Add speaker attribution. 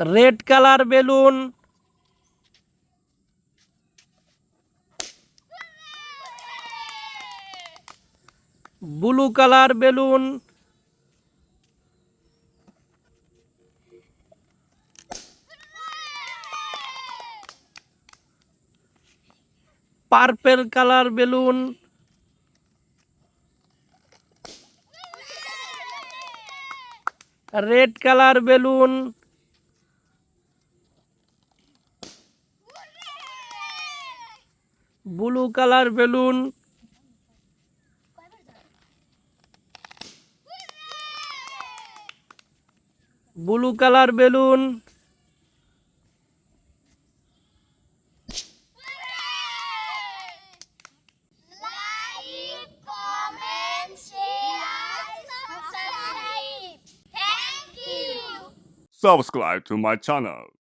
Speaker 1: Red colour balloon, blue colour balloon, purple colour balloon, red colour balloon, blue colour balloon, blue colour balloon,
Speaker 2: Like, comment, share, subscribe. Thank you.
Speaker 3: Subscribe to my channel.